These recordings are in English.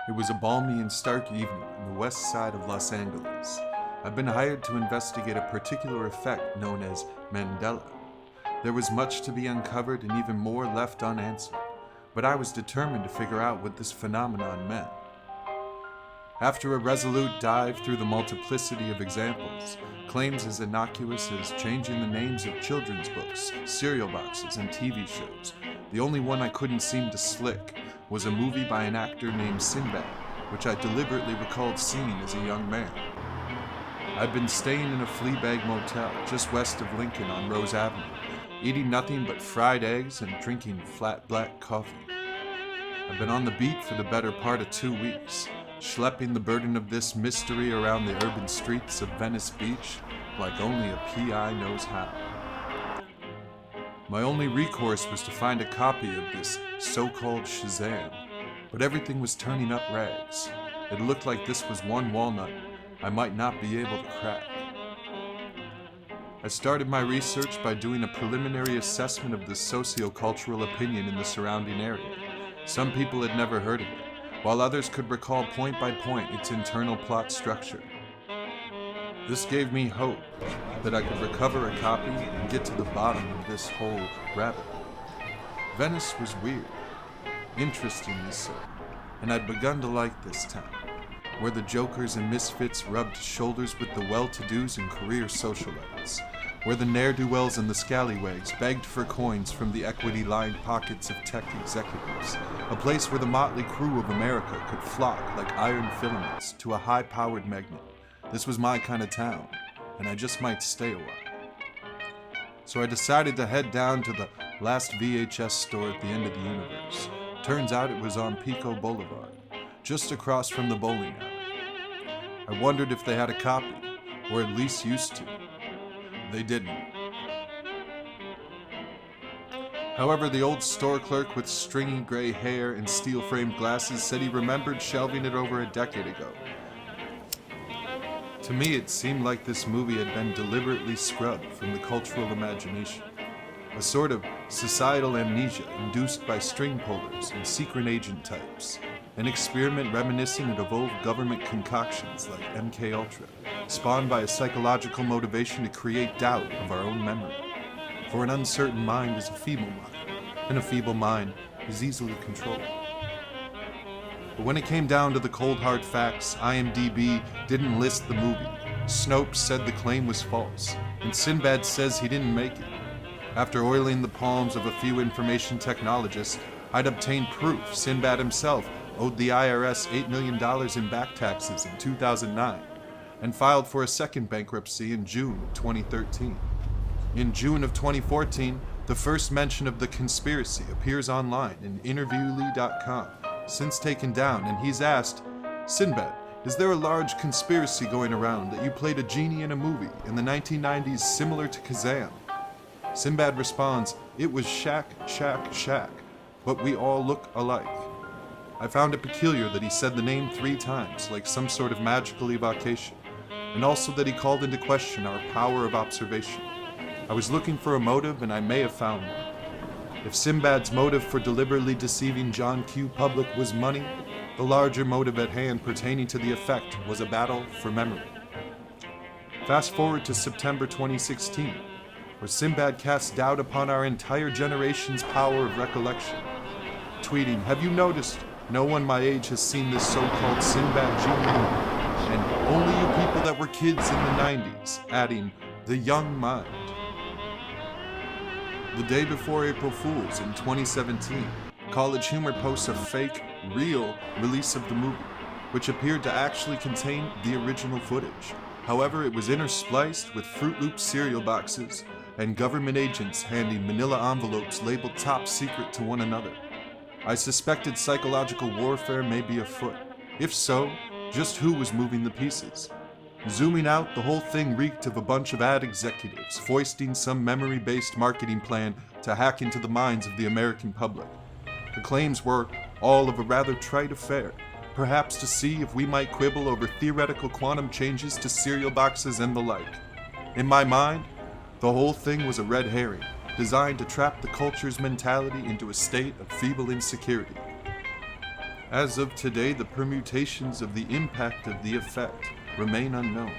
It was a balmy and stark evening on the west side of Los Angeles. I've been hired to investigate a particular effect known as Mandela. There was much to be uncovered and even more left unanswered, but I was determined to figure out what this phenomenon meant. After a resolute dive through the multiplicity of examples, claims as innocuous as changing the names of children's books, cereal boxes, and TV shows, the only one I couldn't seem to slick was a movie by an actor named Sinbad, which I deliberately recalled seeing as a young man. I'd been staying in a Fleabag motel just west of Lincoln on Rose Avenue, eating nothing but fried eggs and drinking flat black coffee. I've been on the beat for the better part of 2 weeks, schlepping the burden of this mystery around the urban streets of Venice Beach like only a PI knows how. My only recourse was to find a copy of this so-called Shazam, but everything was turning up rags. It looked like this was one walnut I might not be able to crack. I started my research by doing a preliminary assessment of the socio-cultural opinion in the surrounding area. Some people had never heard of it, while others could recall point by point its internal plot structure. This gave me hope that I could recover a copy and get to the bottom of this whole rabbit hole. Venice was weird, interestingly so, and I'd begun to like this town, where the jokers and misfits rubbed shoulders with the well-to-dos and career socialites, where the ne'er-do-wells and the scallywags begged for coins from the equity-lined pockets of tech executives, a place where the motley crew of America could flock like iron filaments to a high-powered magnet. This was my kind of town, and I just might stay a while. So I decided to head down to the last VHS store at the end of the universe. Turns out it was on Pico Boulevard, just across from the bowling alley. I wondered if they had a copy, or at least used to. They didn't. However, the old store clerk with stringy gray hair and steel-framed glasses said he remembered shelving it over a decade ago. To me, it seemed like this movie had been deliberately scrubbed from the cultural imagination, a sort of societal amnesia induced by string pullers and secret agent types, an experiment reminiscent of old government concoctions like MKUltra, spawned by a psychological motivation to create doubt of our own memory. For an uncertain mind is a feeble mind, and a feeble mind is easily controlled. But when it came down to the cold hard facts, IMDb didn't list the movie. Snopes said the claim was false, and Sinbad says he didn't make it. After oiling the palms of a few information technologists, I'd obtained proof Sinbad himself owed the IRS $8 million in back taxes in 2009, and filed for a second bankruptcy in June of 2013. In June of 2014, the first mention of the conspiracy appears online in interviewly.com, since taken down, and he's asked, "Sinbad, is there a large conspiracy going around that you played a genie in a movie in the 1990s similar to Kazam?" Sinbad responds, "It was Shaq, Shaq, Shaq, but we all look alike." I found it peculiar that he said the name 3 times, like some sort of magical evocation, and also that he called into question our power of observation. I was looking for a motive, and I may have found one. If Sinbad's motive for deliberately deceiving John Q. Public was money, the larger motive at hand pertaining to the effect was a battle for memory. Fast forward to September 2016, where Sinbad casts doubt upon our entire generation's power of recollection, tweeting, "Have you noticed no one my age has seen this so-called Sinbad genie, and only you people that were kids in the 90s," adding, "the young mind." The day before April Fool's in 2017, College Humor posts a fake, real release of the movie, which appeared to actually contain the original footage. However, it was interspliced with Fruit Loops cereal boxes and government agents handing manila envelopes labeled top secret to one another. I suspected psychological warfare may be afoot. If so, just who was moving the pieces? Zooming out, the whole thing reeked of a bunch of ad executives foisting some memory-based marketing plan to hack into the minds of the American public. The claims were all of a rather trite affair, perhaps to see if we might quibble over theoretical quantum changes to cereal boxes and the like. In my mind, the whole thing was a red herring, designed to trap the culture's mentality into a state of feeble insecurity. As of today, the permutations of the impact of the effect remain unknown.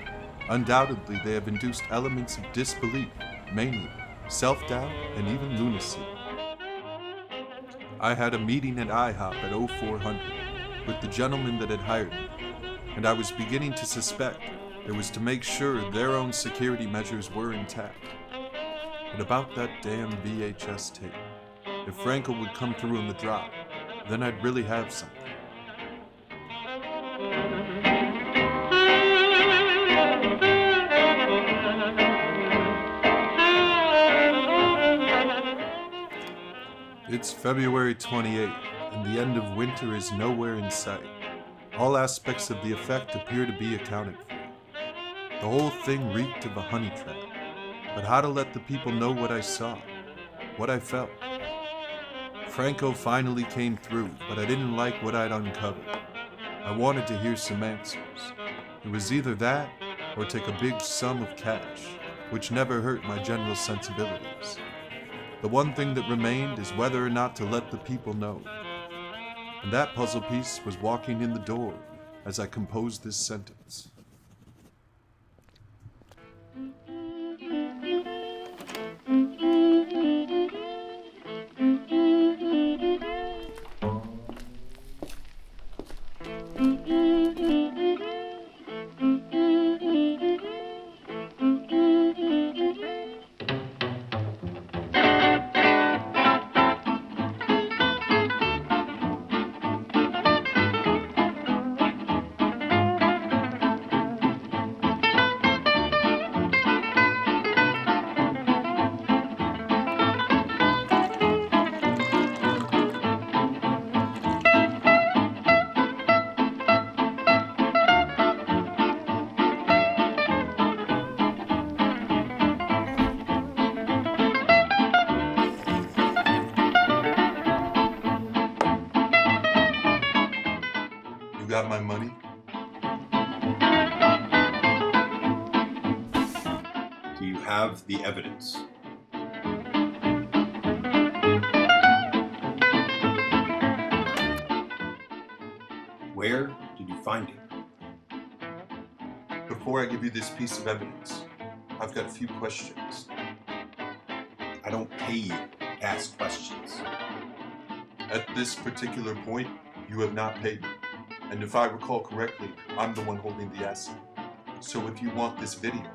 Undoubtedly, they have induced elements of disbelief, mania, self-doubt, and even lunacy. I had a meeting at IHOP at 0400 with the gentleman that had hired me, and I was beginning to suspect it was to make sure their own security measures were intact. And about that damn VHS tape, if Frankel would come through on the drop, then I'd really have something. It's February 28th, and the end of winter is nowhere in sight. All aspects of the effect appear to be accounted for. The whole thing reeked of a honey trap, but how to let the people know what I saw, what I felt. Franco finally came through, but I didn't like what I'd uncovered. I wanted to hear some answers. It was either that, or take a big sum of cash, which never hurt my general sensibilities. The one thing that remained is whether or not to let the people know. And that puzzle piece was walking in the door as I composed this sentence. Got my money? Do you have the evidence? Where did you find it? Before I give you this piece of evidence, I've got a few questions. I don't pay you to ask questions. At this particular point, you have not paid me. And if I recall correctly, I'm the one holding the asset. So if you want this video,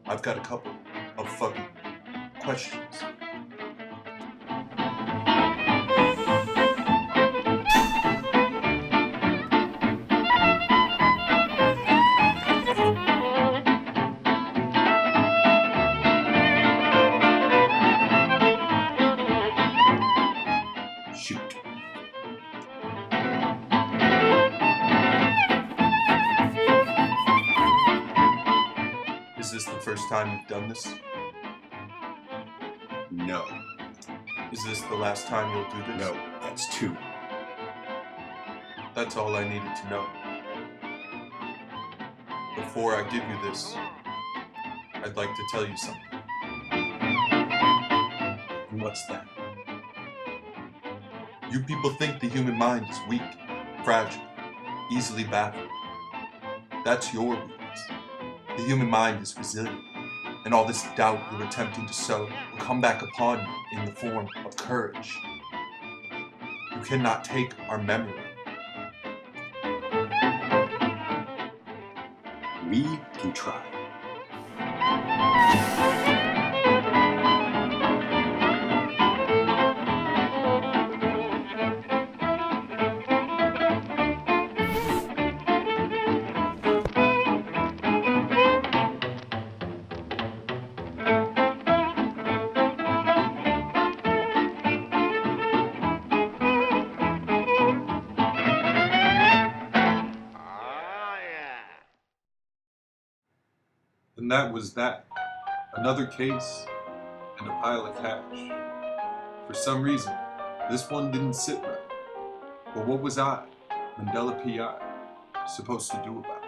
I've got a couple of fucking questions. Shoot. Is this the first time you've done this? No. Is this the last time you'll do this? No, that's 2. That's all I needed to know. Before I give you this, I'd like to tell you something. And what's that? You people think the human mind is weak, fragile, easily baffled. That's your weakness. The human mind is resilient, and all this doubt you're attempting to sow will come back upon you in the form of courage. You cannot take our memory. We can try. And that was that. Another case and a pile of cash. For some reason, this one didn't sit right. But what was I, Mandela P.I., supposed to do about it?